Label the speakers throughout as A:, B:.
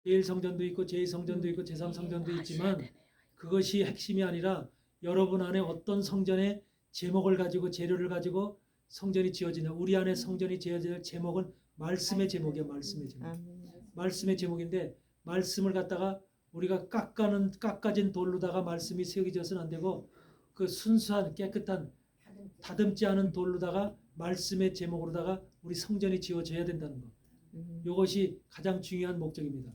A: 제1성전도 있고 제2성전도 있고 제3성전도 있지만 그것이 핵심이 아니라 여러분 안에 어떤 성전의 제목을 가지고 재료를 가지고 성전이 지어지냐. 우리 안에 성전이 지어질 제목은 말씀의 제목이야. 말씀의 제목. 말씀의 제목인데 말씀을 갖다가 우리가 깎아진 돌로다가 말씀이 새겨져서는 안 되고 그 순수한 깨끗한 다듬지 않은 돌로다가 말씀의 제목으로다가 우리 성전이 지어져야 된다는 거. 이것이 가장 중요한 목적입니다.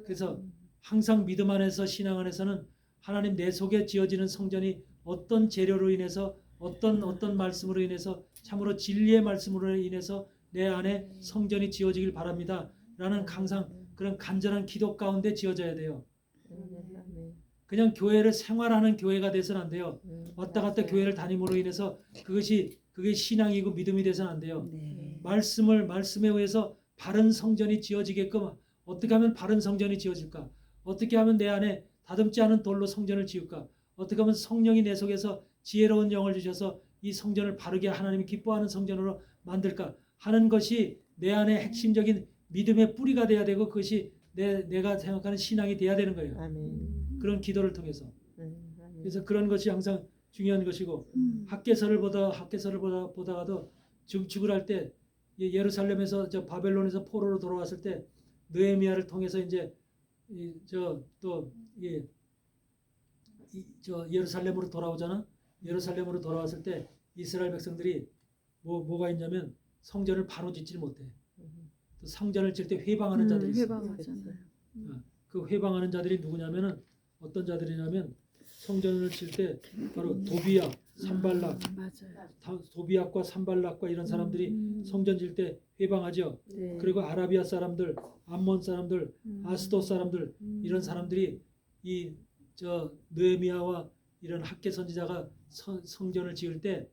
A: 그래서 항상 믿음 안에서 신앙 안에서는 하나님 내 속에 지어지는 성전이 어떤 재료로 인해서 어떤 말씀으로 인해서 참으로 진리의 말씀으로 인해서 내 안에 성전이 지어지길 바랍니다. 라는 항상 그런 간절한 기도 가운데 지어져야 돼요. 그냥 교회를 생활하는 교회가 돼서는 안 돼요. 왔다 갔다 교회를 다님으로 인해서 그게 신앙이고 믿음이 돼서는 안 돼요. 말씀에 의해서 바른 성전이 지어지게끔 어떻게 하면 바른 성전이 지어질까? 어떻게 하면 내 안에 다듬지 않은 돌로 성전을 지을까? 어떻게 하면 성령이 내 속에서 지혜로운 영을 주셔서 이 성전을 바르게 하나님이 기뻐하는 성전으로 만들까 하는 것이 내 안에 핵심적인 믿음의 뿌리가 돼야 되고 그것이 내가 생각하는 신앙이 돼야 되는 거예요.
B: 아멘.
A: 그런 기도를 통해서.
B: 아멘.
A: 그래서 그런 것이 항상 중요한 것이고 학개서를 보다가도 죽을 때 예루살렘에서 저 바벨론에서 포로로 돌아왔을 때 느헤미야를 통해서 이제 예루살렘으로 돌아오잖아. 예루살렘으로 돌아왔을 때 이스라엘 백성들이 뭐가 있냐면 성전을 바로 짓질 못해. 또 성전을 질 때 회방하는 자들이 있어.
C: 회방하잖아요.
A: 그 회방하는 자들이 누구냐면은 어떤 자들이냐면 성전을 질 때 바로 도비야, 산발락,
C: 맞아요.
A: 도비약과 산발락과 이런 사람들이 성전 질 때 회방하죠.
C: 네.
A: 그리고 아라비아 사람들, 암몬 사람들, 아스돗 사람들 이런 사람들이 느헤미야와 이런 학개 선지자가 성전을 지을 때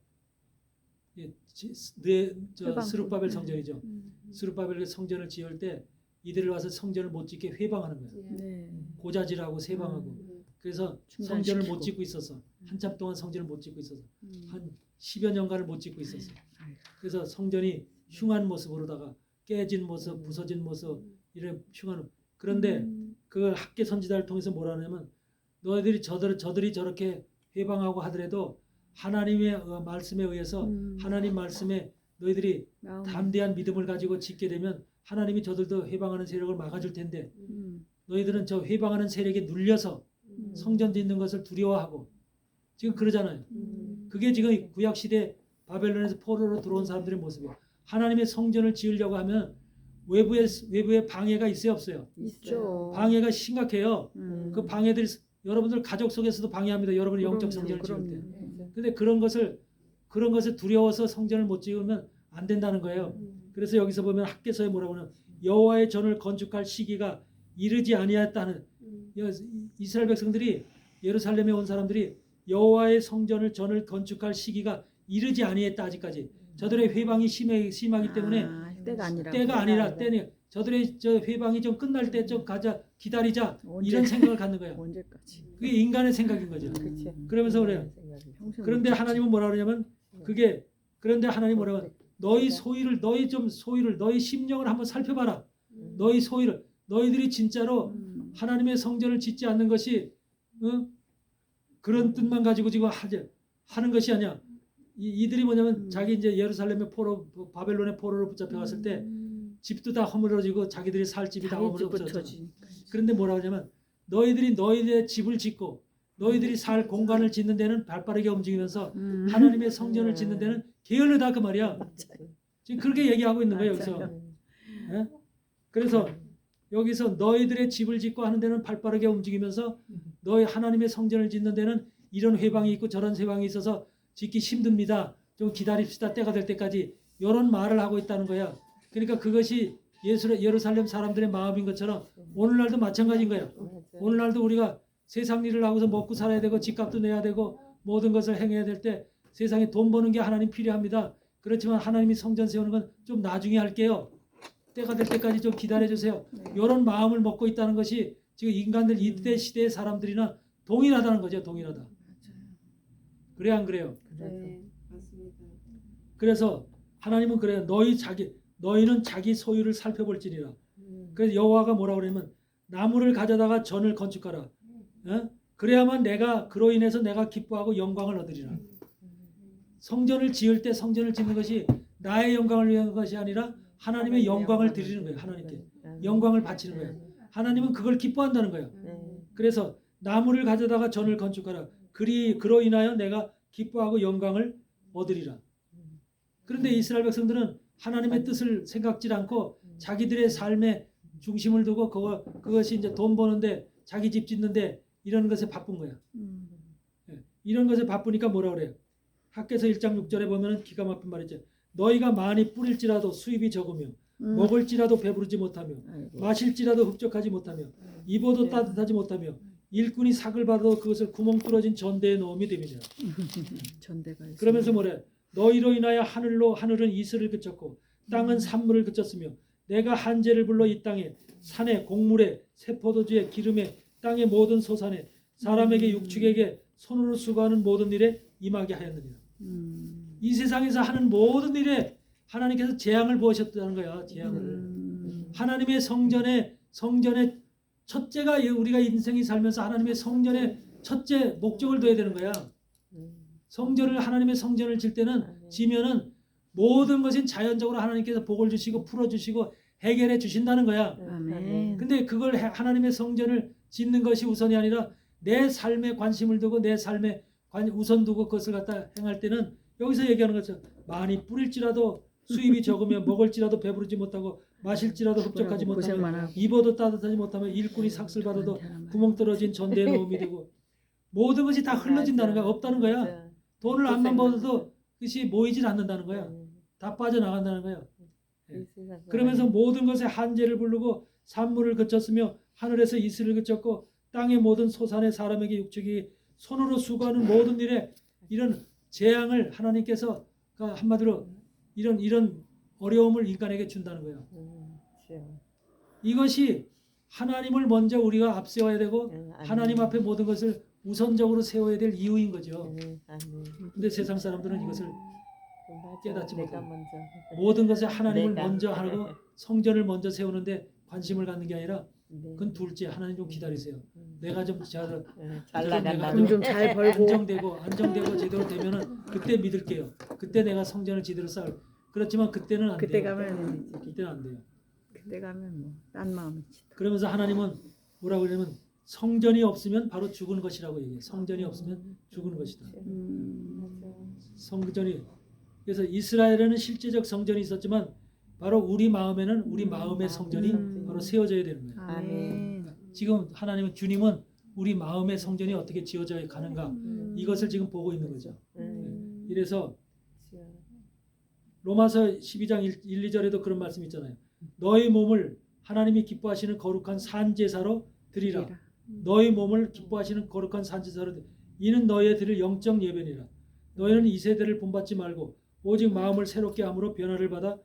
A: 스룹바벨 성전이죠. 스룹바벨 성전을 지을 때 이들을 와서 성전을 못 짓게 회방하는 거예요.
C: 네.
A: 고자질하고 세방하고. 그래서 성전을 못 짓고 있었어. 한참 동안 성전을 못 짓고 있었어. 한 10여 년간을 못 짓고 있었어. 그래서 성전이 흉한 모습으로다가 깨진 모습, 부서진 모습 이런 흉한. 그런데 그 학개 선지자를 통해서 뭐라 하냐면 너희들이 저들이 저렇게 회방하고 하더라도 하나님의 말씀에 의해서 하나님 말씀에 너희들이 담대한 믿음을 가지고 짓게 되면 하나님이 저들도 회방하는 세력을 막아줄 텐데 너희들은 저 회방하는 세력에 눌려서 성전 짓는 것을 두려워하고 지금 그러잖아요. 그게 지금 구약시대 바벨론에서 포로로 들어온 사람들의 모습이에요. 하나님의 성전을 지으려고 하면 외부에 방해가 있어요 없어요?
C: 있죠.
A: 방해가 심각해요. 그 방해들이 여러분들 가족 속에서도 방해합니다. 여러분의 영적 성전을 지을 때. 근데 그런 것을 두려워서 성전을 못 지으면 안 된다는 거예요. 그래서 여기서 보면 학개서에 뭐라고 하냐면 여호와의 전을 건축할 시기가 이르지 아니하였다는 이스라엘 백성들이 예루살렘에 온 사람들이 여호와의 전을 건축할 시기가 이르지 아니했다 아직까지. 저들의 회방이 심하기 때문에 때가 아니라 저들의 회방이 좀 끝날 때 좀 기다리자 이런 생각을 갖는 거예요.
C: 언제까지?
A: 그게 인간의 생각인 거죠. 그러면서 그래요. 그런데 하나님은 뭐라 그러냐면 그런데 하나님 뭐라고 하냐면 너희 심령을 한번 살펴봐라. 너희 소위를 너희들이 진짜로 하나님의 성전을 짓지 않는 것이 그런 뜻만 가지고 지금 하는 것이 아니야. 이들이 뭐냐면 자기 이제 예루살렘의 바벨론의 포로로 붙잡혀갔을 때 집도 다 허물어지고 자기들이 살 집이 다 허물어졌잖아. 그런데 뭐라 하냐면 너희들의 집을 짓고 너희들이 살 공간을 짓는 데는 발빠르게 움직이면서 하나님의 성전을 짓는 데는 게을르다 그 말이야. 지금 그렇게 얘기하고 있는 거예요 여기서. 네? 그래서 여기서 너희들의 집을 짓고 하는 데는 발빠르게 움직이면서 너희 하나님의 성전을 짓는 데는 이런 회방이 있고 저런 회방이 있어서 짓기 힘듭니다. 좀 기다립시다. 때가 될 때까지. 이런 말을 하고 있다는 거야. 그러니까 그것이 예루살렘 사람들의 마음인 것처럼 오늘날도 마찬가지인 거야. 오늘날도 우리가 세상 일을 하고서 먹고 살아야 되고 집값도 내야 되고 모든 것을 행해야 될 때 세상에 돈 버는 게 하나님 필요합니다. 그렇지만 하나님이 성전 세우는 건 좀 나중에 할게요. 때가 될 때까지 좀 기다려주세요. 이런 마음을 먹고 있다는 것이 지금 인간들 이때 시대의 사람들이나 동일하다는 거죠. 동일하다. 그래 안 그래요?
D: 네, 맞습니다.
A: 그래서 하나님은 그래요. 너희는 자기 소유를 살펴볼지니라. 그래서 여호와가 뭐라고 그러냐면 나무를 가져다가 전을 건축하라. 어? 그래야만 내가 그로 인해서 내가 기뻐하고 영광을 얻으리라. 성전을 지을 때 성전을 짓는 것이 나의 영광을 위한 것이 아니라 하나님의 영광을 드리는 거예요. 하나님께 영광을 바치는 거예요. 하나님은 그걸 기뻐한다는 거예요. 그래서 나무를 가져다가 전을 건축하라. 그로 인하여 내가 기뻐하고 영광을 얻으리라. 그런데 이스라엘 백성들은 하나님의 뜻을 생각지 않고 자기들의 삶에 중심을 두고 그것이 이제 돈 버는데 자기 집 짓는데 이런 것에 바쁜 거야. 예, 이런 것에 바쁘니까 뭐라 그래요? 학개서 1장 6절에 보면은 기가 막힌 말이죠. 너희가 많이 뿌릴지라도 수입이 적으며 먹을지라도 배부르지 못하며 마실지라도 흡족하지 못하며 입어도 따뜻하지 못하며 일꾼이 삭을 받아도 그것을 구멍 뚫어진 전대에 넣음이 됨이니라.
B: 전대가 있어요.
A: 그러면서 뭐래? 너희로 인하여 하늘은 이슬을 그쳤고 땅은 산물을 그쳤으며 내가 한재를 불러 이 땅에 산에 곡물에 새포도주에 기름에 땅의 모든 소산에 사람에게 육축에게 손으로 수고하는 모든 일에 임하게 하였느니라. 이 세상에서 하는 모든 일에 하나님께서 재앙을 부으셨다는 거야. 재앙을. 하나님의 성전의 첫째가 우리가 인생이 살면서 하나님의 성전의 첫째 목적을 둬야 되는 거야. 하나님의 성전을 질 때는 지면은 모든 것은 자연적으로 하나님께서 복을 주시고 풀어주시고 해결해 주신다는 거야.
B: 아멘.
A: 근데 그걸 하나님의 성전을 짓는 것이 우선이 아니라 내 삶에 관심을 두고 내 삶에 우선 두고 그것을 갖다 행할 때는 여기서 얘기하는 것처럼 많이 뿌릴지라도 수입이 적으면 먹을지라도 배부르지 못하고 마실지라도 흡족하지 못하며 입어도 따뜻하지 못하며 일꾼이 삭슬 받아도 구멍 떨어진 전대에 넣음이 되고 모든 것이 다 흘러진다는 거야. 없다는 거야. 돈을 안만 벌어도 그것이 모이질 않는다는 거야. 다 빠져나간다는 거야. 그러면서 모든 것에 한재를 부르고 산물을 그쳤으며 하늘에서 이슬을 그쳤고 땅의 모든 소산의 사람에게 육축이 손으로 수고하는 모든 일에 이런 재앙을 하나님께서 한마디로 이런 어려움을 인간에게 준다는 거예요. 이것이 하나님을 먼저 우리가 앞세워야 되고 하나님 앞에 모든 것을 우선적으로 세워야 될 이유인 거죠. 근데 세상 사람들은 이것을 깨닫지 못해요. 모든 것에 하나님을 먼저 하고 성전을 먼저 세우는데 관심을 갖는 게 아니라 그건 둘째. 하나님 좀 기다리세요. 내가 좀 잘 나간다.
B: 돈 좀 잘 벌고
A: 안정되고 제대로 되면은 그때 믿을게요. 그때 내가 성전을 제대로 쌓을. 그렇지만 그때는 안 돼요. 그때는 안 돼요.
B: 그때 가면 뭐 딴 마음이지.
A: 그러면서 하나님은 뭐라고 그러냐면 성전이 없으면 바로 죽은 것이라고 얘기해요. 성전이 없으면 죽은 것이다. 성전이 그래서 이스라엘에는 실제적 성전이 있었지만 바로 우리 마음에는 우리 마음의 성전이 바로 세워져야 되는 거예요.
B: 아멘.
A: 지금 주님은 우리 마음의 성전이 어떻게 지어져 가는가 이것을 지금 보고 있는 거죠. 이래서 로마서 12장 1, 2절에도 그런 말씀이 있잖아요. 너희 몸을 하나님이 기뻐하시는 거룩한 산제사로 드리라. 너희 몸을 기뻐하시는 거룩한 산제사로 드리라. 이는 너희의 드릴 영적 예배니라. 너희는 이 세대를 본받지 말고 오직 마음을 새롭게 함으로 변화를 받아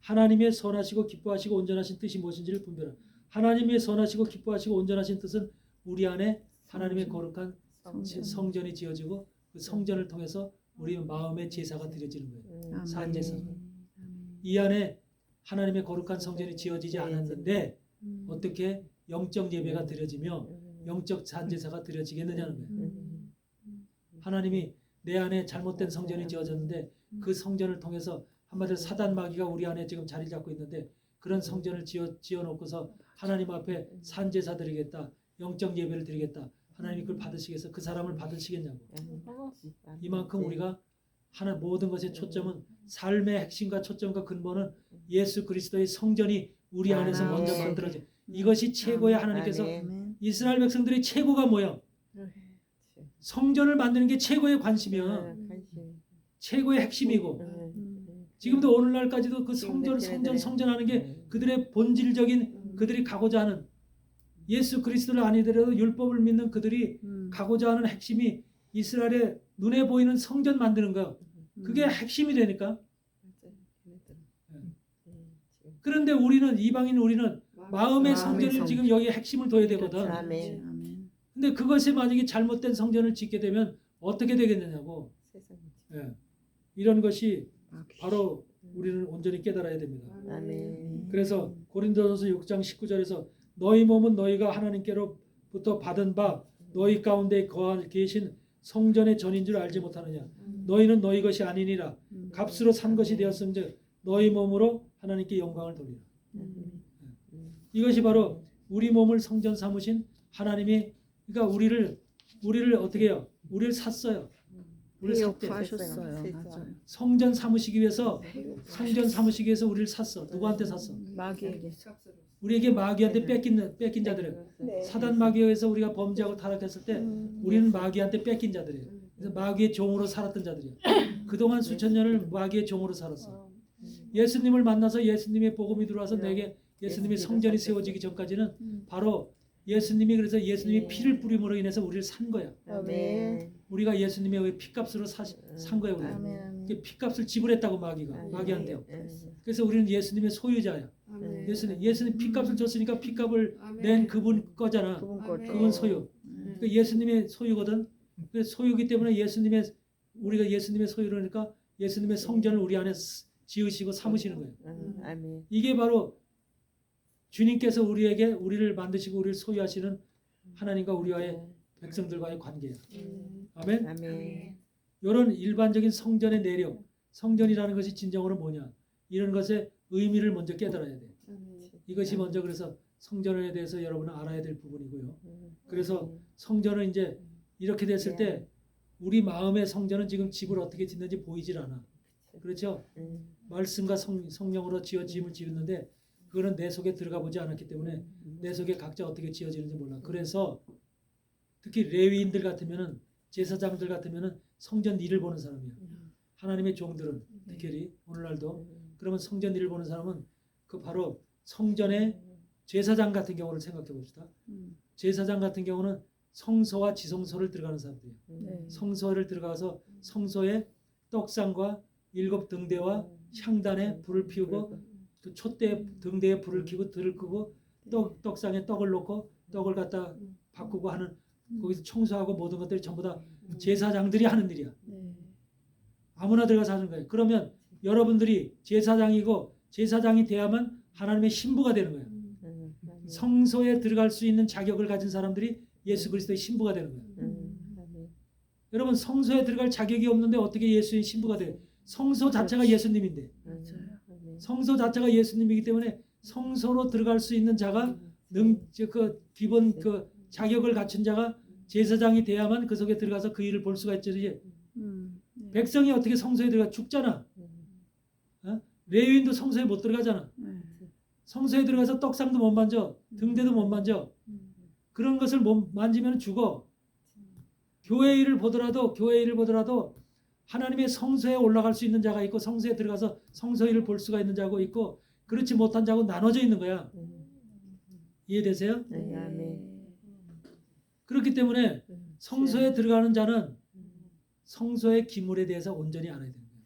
A: 하나님의 선하시고 기뻐하시고 온전하신 뜻이 무엇인지를 분별하라. 하나님의 선하시고 기뻐하시고 온전하신 뜻은 우리 안에 하나님의 거룩한 성전이 지어지고 그 성전을 통해서 우리 마음의 제사가 드려지는 거예요. 산제사. 이 안에 하나님의 거룩한 성전이 지어지지 않았는데 어떻게 영적 예배가 드려지며 영적 산제사가 드려지겠느냐는 거예요. 하나님이 내 안에 잘못된 성전이 지어졌는데 그 성전을 통해서 한마디로 사단 마귀가 우리 안에 지금 자리 잡고 있는데 그런 성전을 지어놓고서 하나님 앞에 산제사 드리겠다. 영적 예배를 드리겠다. 하나님이 그걸 받으시겠어? 그 사람을 받으시겠냐고. 이만큼 우리가 모든 것의 초점은 삶의 핵심과 초점과 근본은 예수 그리스도의 성전이 우리 안에서 먼저 만들어져. 이것이 최고의 하나님께서 이스라엘 백성들의 최고가 뭐야? 성전을 만드는 게 최고의 관심이야. 최고의 핵심이고 지금도 오늘날까지도 그 성전하는 게 그들의 본질적인 그들이 가고자 하는 예수 그리스도를 아니더라도 율법을 믿는 그들이 가고자 하는 핵심이 이스라엘의 눈에 보이는 성전 만드는 거. 그게 핵심이 되니까. 그런데 우리는 마음의 성전을 지금 여기에 핵심을 둬야 되거든. 근데 그것이 만약에 잘못된 성전을 짓게 되면 어떻게 되겠느냐고. 이런 것이 바로 우리는 온전히 깨달아야 됩니다. 그래서 고린도전서 6장 19절에서 너희 몸은 너희가 하나님께로부터 받은 바 너희 가운데 거하 계신 성전의 전인 줄 알지 못하느냐. 너희는 너희 것이 아니니라. 값으로 산 것이 되었음즉 너희 몸으로 하나님께 영광을 돌리라. 이것이 바로 우리 몸을 성전 삼으신 하나님이, 그러니까 우리를 어떻게 해요? 우리를 샀어요. 우리를 샀대.
B: 구하셨어요. 맞아요.
A: 성전 삼으시기 위해서 우리를 샀어. 누구한테 샀어?
B: 마귀에게.
A: 우리에게 마귀한테 뺏긴 자들이에요. 사단 마귀에 의해서 우리가 범죄하고 타락했을 때 우리는 마귀한테 뺏긴 자들이에요. 그래서 마귀의 종으로 살았던 자들이에요. 그동안 수천 년을 마귀의 종으로 살았어. 예수님을 만나서 예수님의 복음이 들어와서 내게 예수님의 성전이 세워지기 전까지는 바로 예수님이, 그래서 예수님이 피를 뿌림으로 인해서 우리를 산 거야.
C: 아멘.
A: 우리가 예수님의 피값으로 산 거예요. 우리가.
B: 아멘.
A: 그 피값을 지불했다고 마귀한테요. 그래서 우리는 예수님의 소유자야. 예수님 피값을 줬으니까 피값을 낸 그분 거잖아. 그분 소유. 그 예수님의 소유거든. 그 소유기 때문에 우리가 예수님의 소유라니까 예수님의 성전을 우리 안에 지으시고 삼으시는 거예요.
C: 아멘.
A: 이게 바로 주님께서 우리를 만드시고 우리를 소유하시는 하나님과 우리와의 백성들과의 관계예요. 아멘.
C: 아멘.
A: 이런 일반적인 성전의 내력, 성전이라는 것이 진정으로 뭐냐, 이런 것의 의미를 먼저 깨달아야 돼. 이것이 먼저, 그래서 성전에 대해서 여러분은 알아야 될 부분이고요. 그래서 성전은 이제 이렇게 됐을 때 우리 마음의 성전은 지금 집을 어떻게 짓는지 보이질 않아. 그렇죠? 말씀과 성령으로 짐을 지었는데 그거는 내 속에 들어가 보지 않았기 때문에 내 속에 각자 어떻게 지어지는지 몰라. 그래서 특히 레위인들 같으면은, 제사장들 같으면은 성전 일을 보는 사람이야. 하나님의 종들은 특히 오늘날도 그러면 성전 일을 보는 사람은 그 바로 성전의 제사장 같은 경우를 생각해 봅시다. 제사장 같은 경우는 성소와 지성소를 들어가는 사람들이에요.
B: 네.
A: 성소를 들어가서 성소에 떡상과 7 등대와 향단에 불을 피우고 또 촛대 등대에 불을 켜고 들을 끄고 떡상에 떡을 놓고 떡을 갖다 바꾸고 하는, 거기서 청소하고 모든 것들이 전부 다 제사장들이 하는 일이야.
B: 네.
A: 아무나 들어가서 하는 거예요. 그러면 여러분들이 제사장이고 제사장이 돼야만 하나님의 신부가 되는 거예요. 성소에 들어갈 수 있는 자격을 가진 사람들이 예수 그리스도의 신부가 되는 거예요. 여러분, 성소에 들어갈 자격이 없는데 어떻게 예수의 신부가 돼요? 성소 자체가 예수님인데,
B: 맞아요.
A: 성소 자체가 예수님이기 때문에 성소로 들어갈 수 있는 자가 기본 그 자격을 갖춘 자가 제사장이 돼야만 그 속에 들어가서 그 일을 볼 수가 있지.
B: 네.
A: 백성이 어떻게 성소에 들어가? 죽잖아. 레위인도 성소에 못 들어가잖아.
B: 네.
A: 성소에 들어가서 떡상도 못 만져, 등대도 못 만져. 그런 것을 못 만지면 죽어. 교회 일을 보더라도 하나님의 성소에 올라갈 수 있는 자가 있고 성소에 들어가서 성소 일을 볼 수가 있는 자고 있고, 그렇지 못한 자고 나눠져 있는 거야. 이해되세요?
C: 네, 아멘.
A: 그렇기 때문에 성소에 들어가는 자는 성소의 기물에 대해서 온전히 알아야 되는 거예요.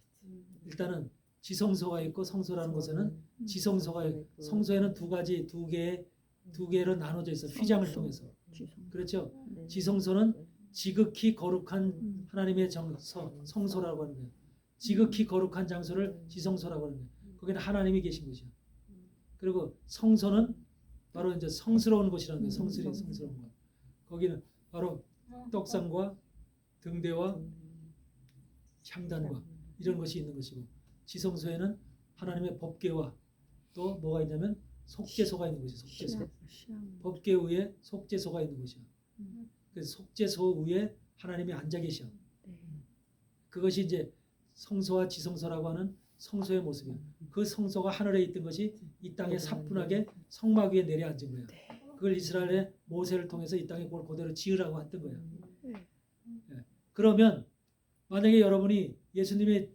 A: 일단은 지성소가 있고, 성소라는 곳에는 지성소가 있고, 성소에는 두 개로 나눠져 있어. 휘장을 통해서. 그렇죠? 지성소는 지극히 거룩한 하나님의 성소라고 하는 거예요. 지극히 거룩한 장소를 지성소라고 하는 거예요. 거기는 하나님이 계신 곳이야. 그리고 성소는 바로 이제 성스러운 곳이라는 거예요. 성스러운 곳. 거기는 바로 떡상과 등대와 향단과 이런 것이 있는 것이고, 지성소에는 하나님의 법궤와 또 뭐가 있냐면 속죄소가 있는 것이죠. 속죄소. 법궤 위에 속죄소가 있는 것이야. 그래서 속죄소 위에 하나님이 앉아 계셔. 그것이 이제 성소와 지성소라고 하는 성소의 모습이야. 그 성소가 하늘에 있던 것이 이 땅에 사뿐하게 성막 위에 내려앉은 거야. 그걸 이스라엘의 모세를 통해서 이 땅에 그걸 그대로 지으라고 했던 거야. 그러면 만약에 여러분이 예수님의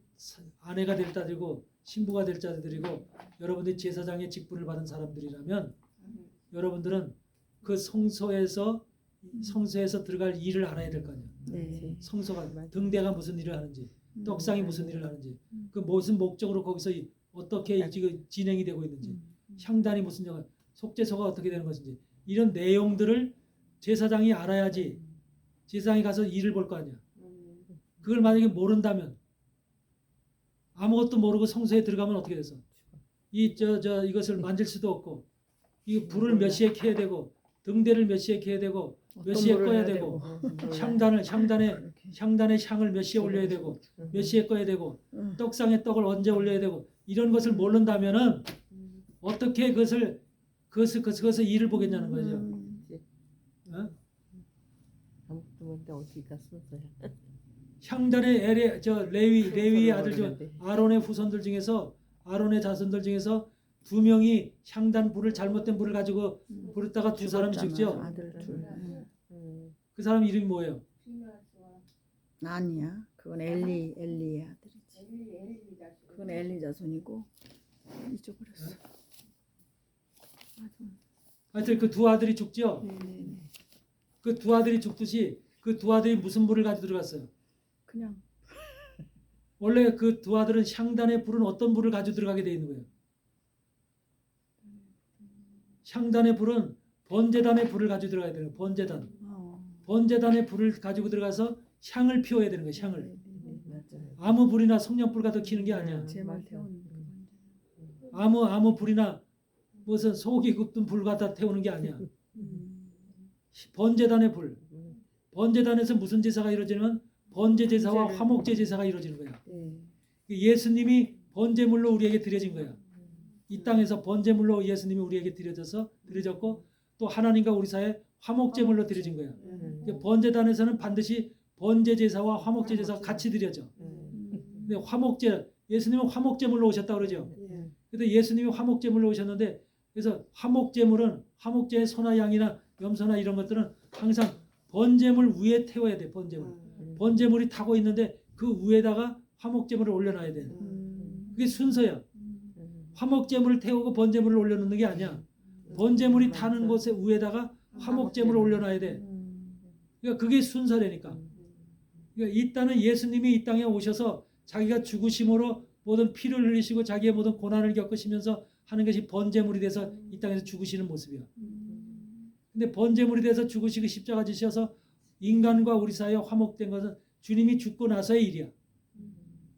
A: 아내가 될 자들이고 신부가 될 자들이고 여러분들이 제사장의 직분을 받은 사람들이라면 여러분들은 그 성소에서 들어갈 일을 알아야 될 거 아니야.
B: 네.
A: 성소가 등대가 무슨 일을 하는지, 떡상이 무슨 일을 하는지, 그 무슨 목적으로 거기서 어떻게 지금 진행이 되고 있는지, 향단이 무슨 역할, 속죄소가 어떻게 되는 것인지, 이런 내용들을 제사장이 알아야지 제사장이 가서 일을 볼 거 아니야. 그걸 만약에 모른다면, 아무것도 모르고 성소에 들어가면 어떻게 돼서 이것을 만질 수도 없고 이 불을 몇 시에 켜야 되고 등대를 몇 시에 켜야 되고 몇 시에
B: 물을
A: 꺼야
B: 해야
A: 되고
C: 몰라.
A: 향단에 향을 몇 시에 올려야 되고 몇 시에 꺼야 되고
B: 응.
A: 떡상에 떡을 언제 올려야 되고 이런 것을 모른다면은 어떻게 그것을 일을 보겠냐는 거죠. 어?
C: 아무것도 모르는데 어디가 순서야.
A: 향단의 레위의 아들 중
C: 모르는데.
A: 아론의 후손들 중에서 아론의 자손들 중에서 두 명이 향단 불을 잘못된 불을 가지고 부르다가 두 사람이 죽죠.
B: 아들 둘. 응.
A: 그 사람 이름이 뭐예요?
B: 아니야. 그건 엘리의 아들이지. 그건 엘리 자손이고 잊어버렸어.
A: 하여튼 그 두 아들이 죽죠.
B: 네네네.
A: 그 두 아들이 죽듯이 그 두 아들이 무슨 불을 가지고 들어갔어요?
B: 그냥
A: 원래 그 두 아들은 향단의 불은 어떤 불을 가지고 들어가게 돼 있는 거예요? 향단의 불은 번제단의 불을 가지고 들어가야 되는 거예요. 번제단. 번제단의 불을 가지고 들어가서 향을 피워야 되는 거예요. 향을.
C: 맞아요.
A: 아무 불이나 성냥불 가도 키는 게 아니야.
B: 제말
C: 맞아.
B: 태우는
A: 아무 불이나 무슨 속이 굽든 불 갖다 태우는 게 아니야. 번제단의 불. 번제단에서 무슨 제사가 이루어지냐면 번제 제사와
B: 번제를-
A: 화목제 제사가 이루어지는 거야.
B: 네.
A: 예수님이 번제물로 우리에게 드려진 거야. 이 땅에서 번제물로 예수님이 우리에게 드려졌고 또 하나님과 우리 사이에 화목제물로 드려진 거야. 번제단에서는 반드시 번제 제사와 화목제 제사가 같이 드려져. 근데 화목제 예수님은 화목제물로 오셨다 그러죠. 근데 예수님이 화목제물로 오셨는데 그래서 화목제의 소나 양이나 염소나 이런 것들은 항상 번제물 위에 태워야 돼. 번제물이 타고 있는데 그 위에다가 화목제물을 올려놔야 돼. 그게 순서야. 화목제물을 태우고 번제물을 올려놓는 게 아니야. 번제물이 타는 곳에 위에다가 화목제물을 올려놔야 돼. 그러니까 그게 순서라니까. 그러니까 이 땅은 예수님이 이 땅에 오셔서 자기가 죽으심으로 모든 피를 흘리시고 자기의 모든 고난을 겪으시면서 하는 것이 번제물이 돼서 이 땅에서 죽으시는 모습이야. 근데 번제물이 돼서 죽으시고 십자가 지셔서 인간과 우리 사이에 화목된 것은 주님이 죽고 나서의 일이야.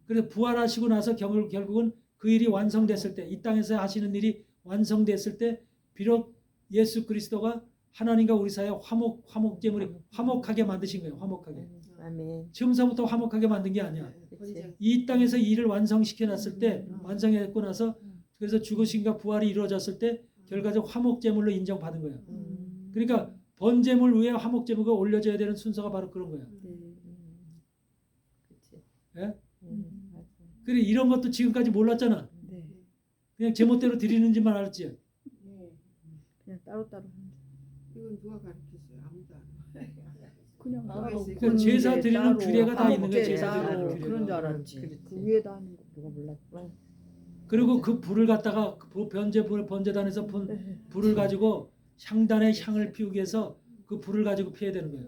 A: 그래서 부활하시고 나서 결국은 그 일이 완성됐을 때, 이 땅에서 하시는 일이 완성됐을 때 비록 예수 그리스도가 하나님과 우리 사이에 화목제물이 화목하게 만드신 거예요. 화목하게.
C: 아멘.
A: 처음서부터 화목하게 만든 게 아니야.
C: 그치.
A: 이 땅에서 이 일을 완성시켜 놨을 때, 완성했고 나서 그래서 죽으심과 부활이 이루어졌을 때 결과적 화목제물로 인정받은 거야. 그러니까 번제물 위에 화목제물가 올려져야 되는 순서가 바로 그런 거야.
C: 그치.
A: 예?
C: 맞아.
A: 그래 이런 것도 지금까지 몰랐잖아.
B: 네.
A: 그냥 제멋대로 드리는지만 알았지.
B: 그냥 따로따로.
D: 이건 누가 가르쳤어요? 아무도 안
B: 그냥
D: 아,
B: 따로.
D: 그래서
A: 그 제사 드리는
B: 따로,
A: 규례가 다 있는 거야.
B: 화목제
A: 제사
B: 따로.
A: 드리는 규례가.
B: 그런 줄 알았지.
C: 그렇지.
B: 그 위에다 하는 거.
C: 누가 몰랐구나.
A: 그리고 그 불을 갖다가 그 번제단에서 불을 가지고 향단에 향을 피우기 위해서 그 불을 가지고 피워야 되는 거예요.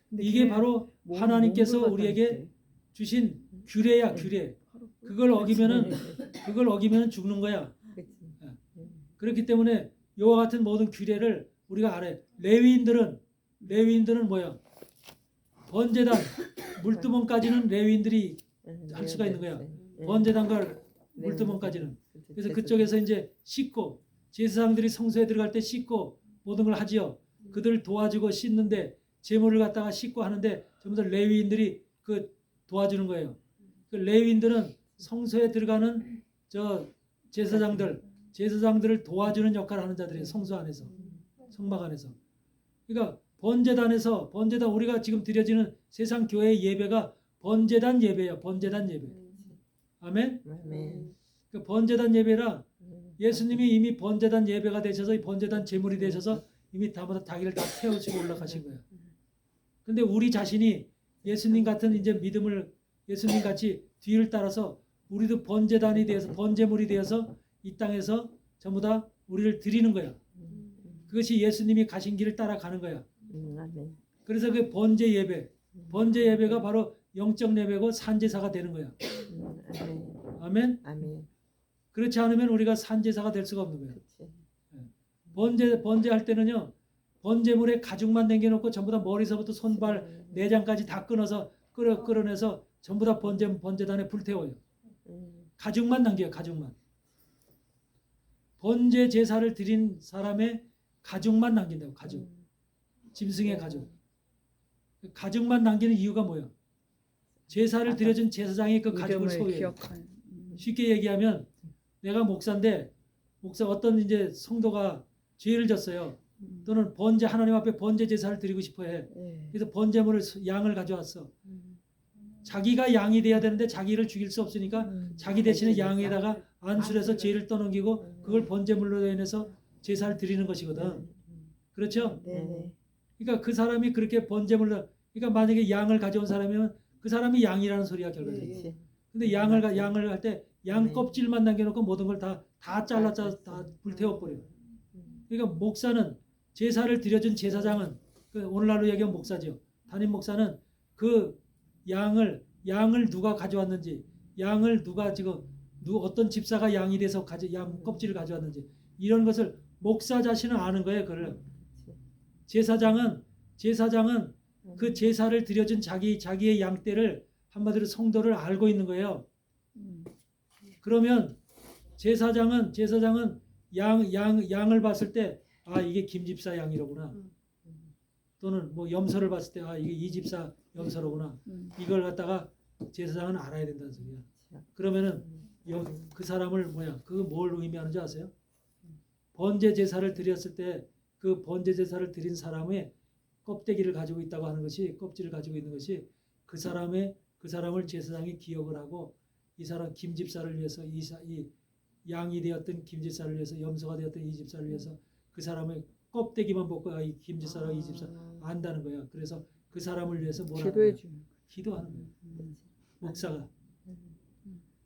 B: 근데
A: 이게
B: 걔
A: 바로
B: 몸-
A: 하나님께서
B: 몸을
A: 우리에게
B: 갖다
A: 주신 규례야, 규례. 그걸 어기면은 죽는 거야.
C: 그치.
A: 그렇기 때문에 이와 같은 모든 규례를 우리가 알아요. 레위인들은 뭐야? 번제단 물두멍까지는 레위인들이 할 수가 있는 거야. 번제단과 물두멍까지는. 그래서 그쪽에서 이제 씻고 제사장들이 성소에 들어갈 때 씻고 모든 걸 하지요. 그들을 도와주고 씻는데 제물을 갖다가 씻고 하는데 전부 다 레위인들이 그 도와주는 거예요. 그 레위인들은 성소에 들어가는 저 제사장들을 도와주는 역할을 하는 자들이에요. 성소 안에서, 성막 안에서. 그러니까 번제단 우리가 지금 드려지는 세상 교회의 예배가 번제단 예배예요. 번제단 예배. 아멘.
C: 아멘.
A: 그 번제단 예배라 예수님이 이미 번제단 예배가 되셔서 이 번제단 제물이 되셔서 이미 자기를 다 태우시고 올라가신 거예요. 근데 우리 자신이 예수님 같은 이제 믿음을 예수님 같이 뒤를 따라서 우리도 번제단이 되어서 번제물이 되어서 이 땅에서 전부 다 우리를 드리는 거야. 그것이 예수님이 가신 길을 따라가는 거야.
C: 아멘.
A: 그래서 그 번제 예배가 바로 영적 예배고 산제사가 되는 거야.
C: 아멘.
A: 아멘.
C: 아멘.
A: 그렇지 않으면 우리가 산제사가 될 수가 없는 거예요.
C: 그치.
A: 번제할 때는요. 번제물에 가죽만 남겨놓고 전부 다 머리서부터 손발 내장까지 다 끊어서 끌어내서 전부 다 번제단에 불태워요. 가죽만 남겨요. 가죽만. 번제 제사를 드린 사람의 가족만 남긴다고. 가족. 짐승의 가족. 가족만 남기는 이유가 뭐예요? 제사를 드려준 제사장이 그 가족을
B: 이름을
A: 소유해요.
B: 기억하는.
A: 쉽게 얘기하면 내가 목사인데 목사 어떤 이제 성도가 죄를 졌어요. 또는 번제 하나님 앞에 번제 제사를 드리고 싶어 해.
B: 예.
A: 그래서 번제물을 양을 가져왔어. 자기가 양이 돼야 되는데 자기를 죽일 수 없으니까 자기 대신에 양에다가 안술해서 죄를 떠넘기고 그걸 번제물로 인해서 제사를 드리는 것이거든. 그렇죠?
B: 네네.
A: 그러니까 그 사람이 그렇게 번제물로 그러니까 만약에 양을 가져온 사람이면 그 사람이 양이라는 소리야 결과적으로.
C: 그렇지.
A: 근데 양을 할 때 양
C: 네.
A: 껍질만 남겨놓고 모든 걸 다 잘라서 다 불태워 버려. 그러니까 목사는 제사를 드려준 제사장은 그 오늘날로 얘기하면 목사죠. 담임 목사는 그 양을 누가 가져왔는지, 양을 누가 지금 어떤 집사가 양이 돼서 양 껍질을 가져왔는지 이런 것을 목사 자신은 아는 거예요. 그걸 제사장은 그 제사를 드려준 자기의 양떼를 한마디로 성도를 알고 있는 거예요. 그러면 제사장은 양을 봤을 때 아 이게 김 집사 양이로구나. 또는 뭐 염소를 봤을 때 아 이게 이 집사 염소로구나. 이걸 갖다가 제사장은 알아야 된다는 소리야. 그러면은 그 사람을 그거 뭘 의미하는지 아세요? 번제 제사를 드렸을 때 그 번제 제사를 드린 사람의 껍데기를 가지고 있다고 하는 것이 껍질을 가지고 있는 것이 그 사람을 제사장이 기억을 하고 이 사람 김 집사를 위해서 이 양이 되었던 김 집사를 위해서 염소가 되었던 이 집사를 위해서 그 사람의 껍데기만 보고 이 김 집사랑 이 집사 안다는 거야. 그래서 그 사람을 위해서 뭘 하는
B: 기도해
A: 거야?
B: 주는.
A: 기도하는 거야. 목사가.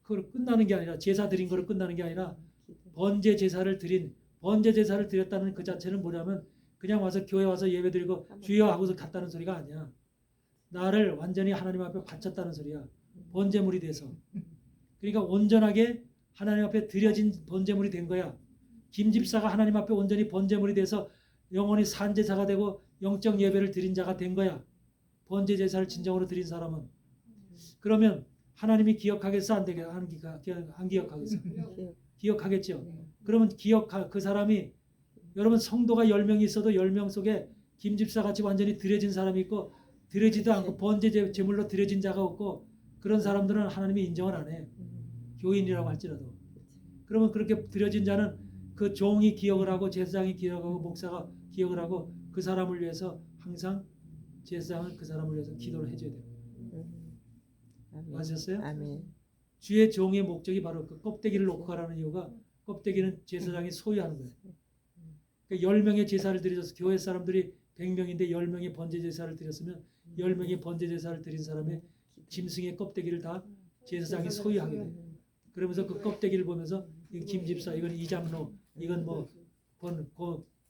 A: 그걸 끝나는 게 아니라 제사 드린 거를 끝나는 게 아니라 번제 제사를 드렸다는 그 자체는 뭐냐면 그냥 와서 교회 와서 예배 드리고 주여 하고서 갔다는 소리가 아니야. 나를 완전히 하나님 앞에 바쳤다는 소리야. 번제물이 돼서. 그러니까 온전하게 하나님 앞에 드려진 번제물이 된 거야. 김 집사가 하나님 앞에 온전히 번제물이 돼서 영원히 산제사가 되고 영적 예배를 드린 자가 된 거야. 번제 제사를 진정으로 드린 사람은. 그러면 하나님이 기억하겠어? 안 되겠어? 안 기억하겠어? 기억하겠죠. 그러면 그 사람이 여러분 성도가 10명이 있어도 10명 속에 김 집사같이 완전히 드려진 사람이 있고 드려지도 않고 번제 제물로 드려진 자가 없고 그런 사람들은 하나님이 인정을 안 해. 교인이라고 할지라도. 그러면 그렇게 드려진 자는 그 종이 기억을 하고 제사장이 기억하고 목사가 기억을 하고 그 사람을 위해서 항상 제사장은 그 사람을 위해서 기도를 해줘야 돼요. 아셨어요?
C: 아멘.
A: 주의 종의 목적이 바로 그 껍데기를 놓고 가라는 이유가 껍데기는 제사장이 소유하는 거예요. 그러니까 10명의 제사를 드려서 교회 사람들이 100명인데 10명의 번제 제사를 드렸으면 10명의 번제 제사를 드린 사람의 짐승의 껍데기를 다 제사장이 소유하게 돼요. 그러면서 그 껍데기를 보면서 이건 김집사, 이건 이장로, 이건 뭐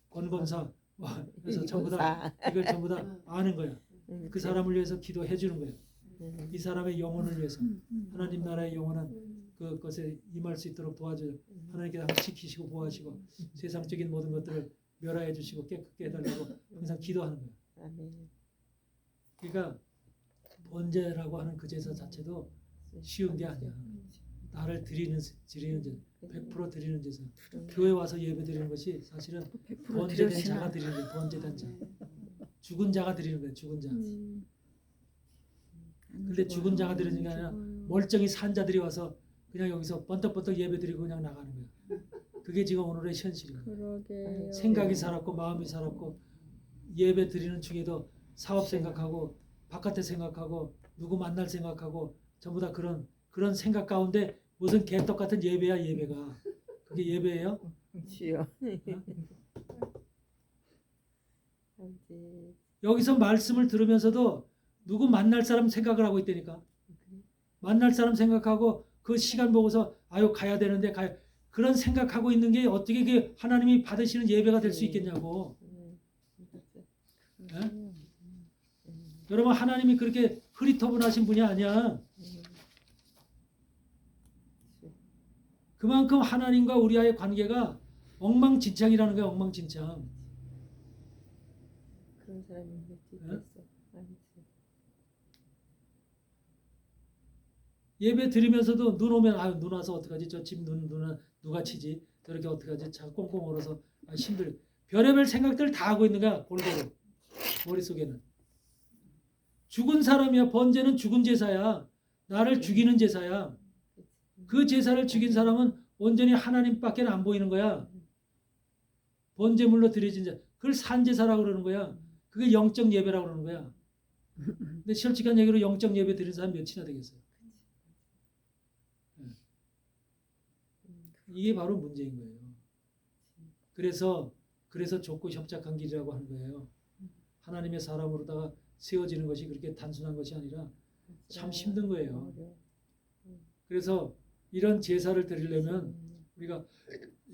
A: 권검사, 그래서 전부 다 이걸 전부 다 아는 거야. 그 사람을 위해서 기도해 주는 거예요. 이 사람의 영혼을 위해서 하나님 나라의 영원한 그것에 임할 수 있도록 도와줘요. 하나님께서 항상 지키시고 보호하시고 세상적인 모든 것들을 멸하해 주시고 깨끗게 해달라고 항상 기도하는 거예요.
C: 아멘.
A: 그러니까 번제라고 하는 그 제사 자체도 쉬운 게 아니야. 나를 드리는 제사, 100% 드리는 제사. 교회 와서 예배 드리는 것이 사실은
B: 100%
A: 번제된
B: 드려지나.
A: 자가 드리는 거예요. 번제된 자. 죽은 자가 드리는 거예요. 죽은 자. 근데 죽은 자가 드리는 게 아니라 멀쩡히 산 자들이 와서 그냥 여기서 번떡번떡 예배 드리고 그냥 나가는 거야. 그게 지금 오늘의 현실이에요.
B: 그러게요.
A: 생각이 살았고 마음이 살았고 예배 드리는 중에도 사업 생각하고 바깥에 생각하고 누구 만날 생각하고 전부 다 그런 생각 가운데 무슨 개떡 같은 예배야 예배가. 그게 예배예요?
C: 주여.
A: 여기서 말씀을 들으면서도 누구 만날 사람 생각을 하고 있다니까. 만날 사람 생각하고 그 시간 보고서 아유 가야 되는데 그런 생각하고 있는 게 어떻게 그게 하나님이 받으시는 예배가 될 수 있겠냐고. 예? 여러분 하나님이 그렇게 흐리터분하신 분이 아니야. 그만큼 하나님과 우리와의 관계가 엉망진창이라는 거야. 엉망진창.
C: 그런 사람이
A: 예?
C: 있어.
A: 예배 드리면서도 눈 오면 아유 눈 와서 어떡하지? 저 집 눈 누가 치지? 저렇게 어떻게 하지? 자 꽁꽁 얼어서 힘들. 별의별 생각들 다 하고 있는 거야 골고루 머릿속에는. 죽은 사람이야. 번제는 죽은 제사야. 나를 죽이는 제사야. 그 제사를 죽인 사람은 온전히 하나님밖에 안 보이는 거야. 번제물로 드려진 자. 그걸 산제사라고 그러는 거야. 그게 영적 예배라고 그러는 거야. 근데 솔직한 얘기로 영적 예배 드리는 사람 몇이나 되겠어요? 이게 바로 문제인 거예요. 그래서 좁고 협착한 길이라고 하는 거예요. 하나님의 사람으로다가 세워지는 것이 그렇게 단순한 것이 아니라 참 힘든 거예요. 그래서 이런 제사를 드리려면 우리가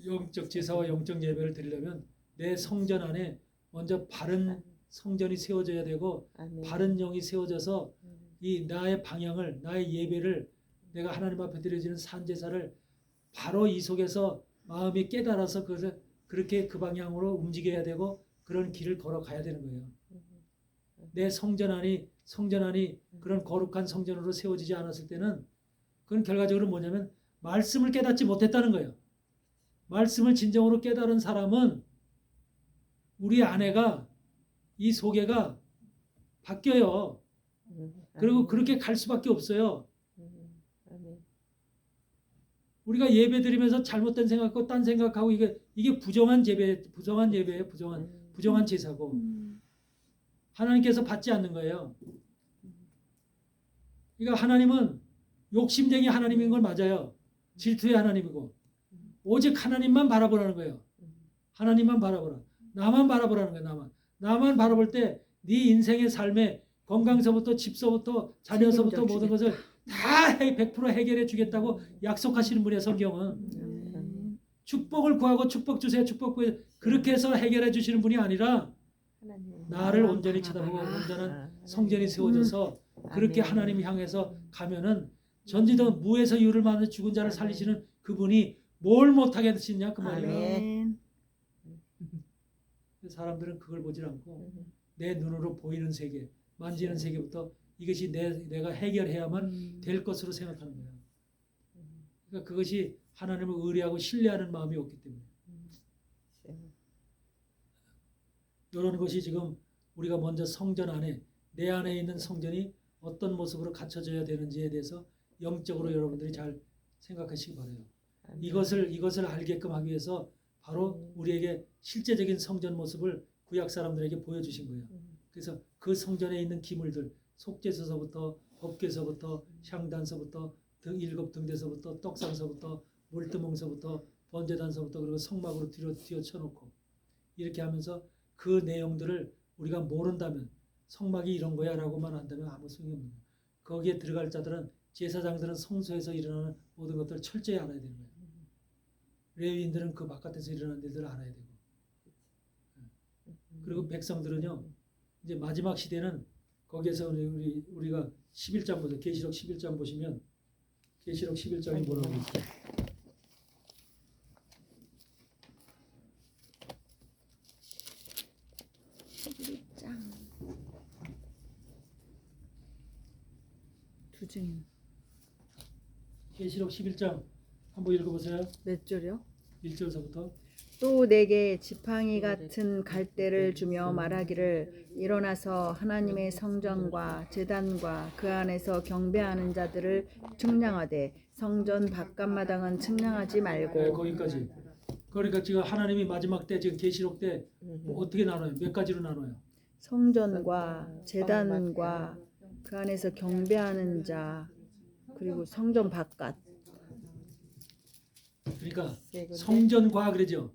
A: 영적 제사와 영적 예배를 드리려면 내 성전 안에 먼저 바른 성전이 세워져야 되고
C: 아멘.
A: 바른 영이 세워져서 이 나의 방향을 나의 예배를 내가 하나님 앞에 드려지는 산제사를 바로 이 속에서 마음이 깨달아서 그것을 그렇게 그 방향으로 움직여야 되고 그런 길을 걸어가야 되는 거예요. 내 성전 안이 그런 거룩한 성전으로 세워지지 않았을 때는 그건 결과적으로 뭐냐면 말씀을 깨닫지 못했다는 거예요. 말씀을 진정으로 깨달은 사람은 우리 안에가 이 소개가 바뀌어요. 그리고 그렇게 갈 수밖에 없어요.
C: 아멘.
A: 우리가 예배 드리면서 잘못된 생각하고 딴 생각하고 이게 부정한 예배예요. 부정한 제사고 하나님께서 받지 않는 거예요. 그러니까 하나님은 욕심쟁이 하나님인 걸 맞아요. 질투의 하나님이고 오직 하나님만 바라보라는 거예요. 하나님만 바라보라. 나만 바라보라는 거예요. 나만 바라볼 때 네 인생의 삶에 건강서부터 집서부터 자녀서부터 모든 것을 다 100% 해결해 주겠다고 약속하시는 분이에요. 성경은. 축복을 구하고 축복 주세요. 축복 구해요. 그렇게 해서 해결해 주시는 분이 아니라 나를 온전히 쳐다보고 온전한 성전이 세워져서 그렇게 하나님 향해서 가면은 전지도 무에서 유를 만든 죽은 자를 살리시는 그분이 뭘 못하게 하시냐 그 말이에요.
B: 아멘.
A: 사람들은 그걸 보질 않고 내 눈으로 보이는 세계, 만지는 세계부터 이것이 내가 해결해야만 될 것으로 생각하는 거예요. 그러니까 그것이 하나님을 의뢰하고 신뢰하는 마음이 없기 때문에 이런 것이 지금 우리가 먼저 성전 안에 내 안에 있는 성전이 어떤 모습으로 갖춰져야 되는지에 대해서 영적으로 여러분들이 잘 생각하시기 바라요. 이것을 알게끔 하기 위해서 바로 우리에게 실제적인 성전 모습을 구약 사람들에게 보여주신 거예요. 그래서 그 성전에 있는 기물들, 속죄서서부터 법궤서부터 향단서부터 일곱 등대서부터 떡상서부터 물두멍서부터 번제단서부터 그리고 성막으로 뒤어 쳐놓고 이렇게 하면서 그 내용들을 우리가 모른다면 성막이 이런 거야 라고만 한다면 아무 소용이 없는 거예요. 거기에 들어갈 자들은 제사장들은 성소에서 일어나는 모든 것들을 철저히 알아야 되는 거예요. 레위인들은 그 바깥에서 일어나는 일들을 알아야 되고 그리고 백성들은요 이제 마지막 시대는 거기에서 우리가 11장 보세요. 계시록 11장 보시면 계시록 11장이 뭐라고 있어요?
B: 두 증인.
A: 계시록 11장 한번 읽어보세요.
B: 몇 절이요?
A: 1절서부터
B: 또 내게 지팡이 같은 갈대를 주며 말하기를 일어나서 하나님의 성전과 제단과 그 안에서 경배하는 자들을 측량하되 성전 바깥마당은 측량하지 말고.
A: 네, 거기까지. 그러니까 지금 하나님이 마지막 때 지금 계시록 때 뭐 어떻게 나눠요? 몇 가지로 나눠요?
B: 성전과 제단과 그 안에서 경배하는 자 그리고 성전 바깥.
A: 그러니까 성전과 그러죠.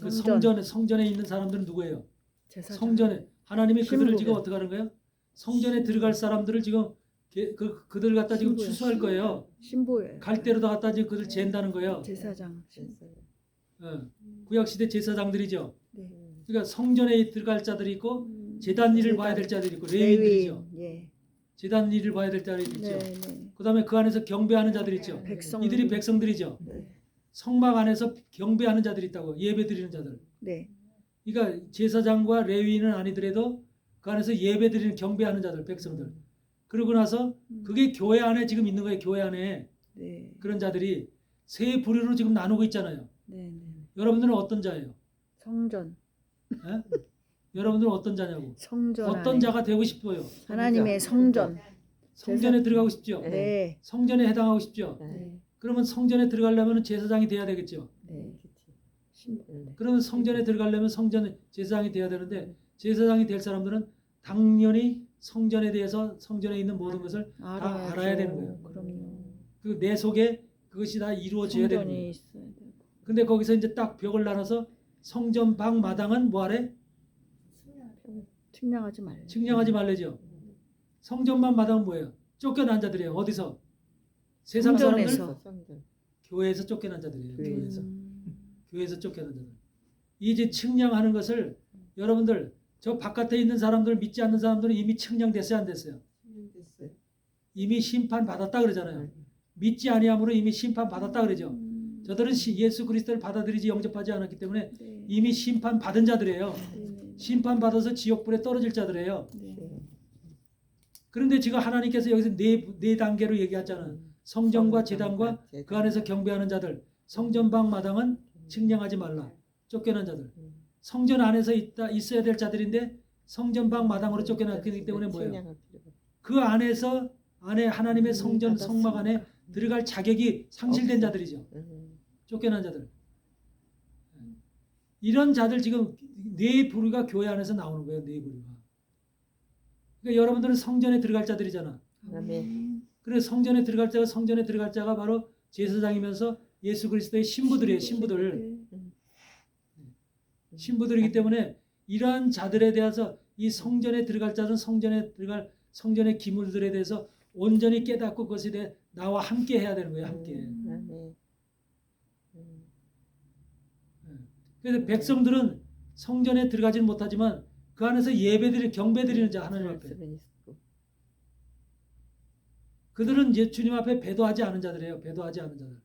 A: 그 성전에 있는 사람들은 누구예요?
B: 제사장.
A: 성전에 하나님이 그들을
B: 신부요.
A: 지금 어떻게 하는 거예요? 성전에 들어갈 사람들을 지금 그들 갖다 지금
B: 신부요.
A: 추수할 거예요.
B: 신부예요.
A: 갈대로다 갖다 지금 그들 잰다는 거예요.
B: 제사장.
A: 구약 시대 제사장들이죠.
B: 네.
A: 그러니까 성전에 들어갈 자들이 있고 제단 일을 봐야 될 자들이 있고 레위인들이죠.
B: 예.
A: 제단 일을 봐야 될 자들이 있죠.
B: 네, 네.
A: 그다음에 그 안에서 경배하는 자들이 있죠.
B: 백성.
A: 이들이 백성들이죠.
B: 네.
A: 성막 안에서 경배하는 자들이 있다고. 예배 드리는 자들.
B: 네.
A: 그러니까 제사장과 레위인은 아니더라도 그 안에서 예배 드리는 경배하는 자들, 백성들. 그러고 나서 그게 교회 안에 지금 있는 거예요. 교회 안에
B: 네.
A: 그런 자들이 세 부류로 지금 나누고 있잖아요.
B: 네. 네.
A: 여러분들은 어떤 자예요?
B: 성전,
A: 예? 여러분들은 어떤 자냐고?
B: 성전
A: 어떤
B: 안에
A: 자가 되고 싶어요?
B: 하나님의 성전.
A: 성전에 들어가고 싶죠?
B: 네.
A: 성전에 해당하고 싶죠?
B: 네.
A: 그러면 성전에 들어가려면 제사장이 돼야 되겠죠?
B: 네.
A: 그러면 성전에 들어가려면 성전 제사장이 돼야 되는데 제사장이 될 사람들은 당연히 성전에 대해서 성전에 있는 모든 것을
B: 알아야죠.
A: 알아야 되는 거예요.
B: 그럼요.
A: 그 내 속에 그것이 다 이루어져야 되는
B: 성전이
A: 거예요.
B: 있어야 되고.
A: 근데 거기서 이제 딱 벽을 나눠서 성전 방 마당은 뭐하래?
B: 측량하지 말래.
A: 측량하지 말래죠. 성전만 마당은 뭐예요? 쫓겨난 자들이에요. 어디서? 세상 사람들?
B: 성전에서.
C: 성전.
A: 교회에서 쫓겨난 자들이에요.
C: 교회에서.
A: 교회에서 쫓겨난 자들. 이제 측량하는 것을 여러분들 저 바깥에 있는 사람들 믿지 않는 사람들은 이미 측량됐어요, 안 됐어요?
D: 됐어요.
A: 이미 심판 받았다 그러잖아요. 믿지 아니함으로 이미 심판 받았다 그러죠. 저들은 예수 그리스도를 받아들이지 영접하지 않았기 때문에
B: 네.
A: 이미 심판 받은 자들이에요.
B: 네.
A: 심판 받아서 지옥불에 떨어질 자들이에요.
B: 네.
A: 그런데 지금 하나님께서 여기서 네 단계로 얘기하잖아요. 성전과 제단과 그 안에서 경배하는 자들, 성전방 마당은 측량하지 말라. 쫓겨난 자들. 성전 안에서 있어야 될 자들인데 성전방 마당으로 쫓겨났기 때문에 뭐예요? 그 안에서 안에 하나님의 성전 성막 안에 들어갈 자격이 상실된 자들이죠. 쫓겨난 자들. 이런 자들 지금 네 부류가 교회 안에서 나오는 거예요. 네 부류가. 그러니까 여러분들은 성전에 들어갈 자들이잖아.
C: 아멘.
A: 그래서 성전에 들어갈 자가 바로 제사장이면서 예수 그리스도의 신부들이에요. 신부들. 신부들이기 때문에 이러한 자들에 대해서 이 성전에 들어갈 자들은 성전에 들어갈 성전의 기물들에 대해서 온전히 깨닫고 그것에 대해 나와 함께 해야 되는 거예요. 함께.
C: 아멘.
A: 그래서 백성들은 성전에 들어가지는 못하지만 그 안에서 예배드리는 경배드리는 자 하나님 앞에. 그들은 이제 주님 앞에 배도하지 않은 자들이에요. 배도하지 않은 자들.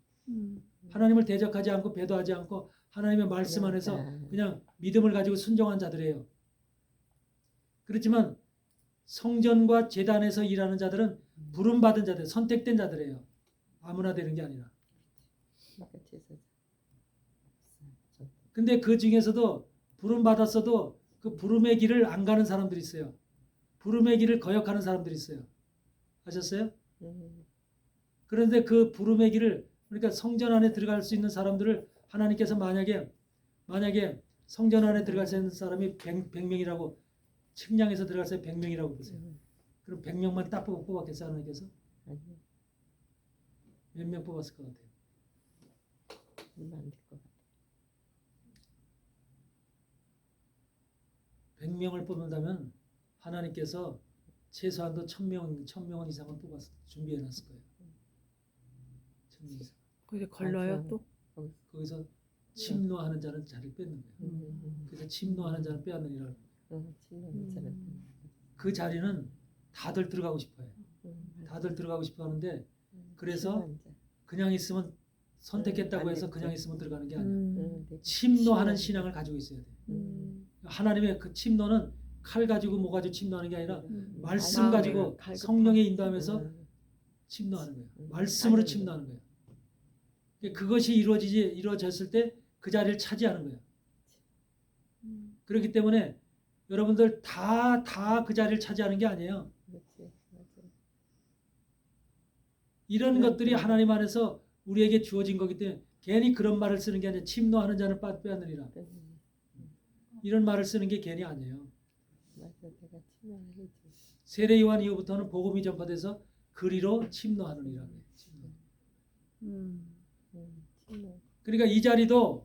A: 하나님을 대적하지 않고 배도하지 않고 하나님의 말씀 안에서 그냥 믿음을 가지고 순종한 자들이에요. 그렇지만 성전과 제단에서 일하는 자들은 부름받은 자들, 선택된 자들이에요. 아무나 되는 게 아니라. 근데 그 중에서도 부름받았어도 그 부름의 길을 안 가는 사람들이 있어요. 부름의 길을 거역하는 사람들이 있어요. 아셨어요? 그런데 그 부름의 길을 그러니까 성전 안에 들어갈 수 있는 사람들을 하나님께서 만약에 성전 안에 들어갈 수 있는 사람이 100명이라고 측량해서 들어갈 수 있는 100명이라고 보세요. 그럼 100명만 딱 뽑았겠어요, 하나님께서? 몇 명 뽑았을 것 같아요? 100명을 뽑는다면 하나님께서 최소한도 1000명 이상은 준비해 놨을 거예요. 1000명 이상.
B: 거기서 걸러요 또?
A: 거기서 침노하는 자는 자를 뺏는 거예요. 그래서 침노하는 자는 빼앗느니라. 그 자리는 다들 들어가고 싶어요. 다들 들어가고 싶어 하는데 그래서 그냥 있으면 선택했다고 해서 그냥 있으면 들어가는 게 아니에요. 침노하는 신앙을 가지고 있어야 돼요. 하나님의 그 침노는 칼 가지고 뭐 가지고 침노하는 게 아니라 말씀 가지고 성령의 인도하면서 침노하는 거예요. 말씀으로 침노하는 거예요. 그것이 이루어졌을 때 그 자리를 차지하는 거예요. 그렇기 때문에 여러분들 다 그 자리를 차지하는 게 아니에요. 이런 것들이 하나님 안에서 우리에게 주어진 거기 때문에 괜히 그런 말을 쓰는 게 아니라 침노하는 자는 빼앗느니라. 이런 말을 쓰는 게 괜히 아니에요. 세례 요한 이후부터는 복음이 전파돼서 그리로 침노하느니라. 그러니까 이 자리도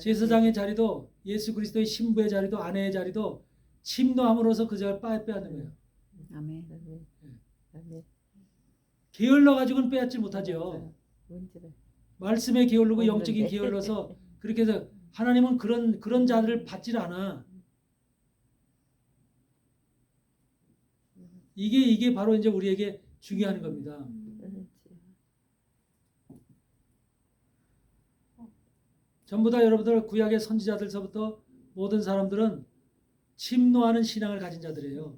A: 제사장의 자리도 예수 그리스도의 신부의 자리도 아내의 자리도 침노함으로써 그 자리를 빼앗는 거예요.
B: 아멘.
A: 게을러 가지고는 빼앗지 못하죠. 말씀에 게을르고 영적인 게을러서 그렇게 해서 하나님은 그런 자들을 받질 않아. 이게 바로 이제 우리에게 중요한 겁니다. 전부 다 여러분들 구약의 선지자들서부터 모든 사람들은 침노하는 신앙을 가진 자들이에요.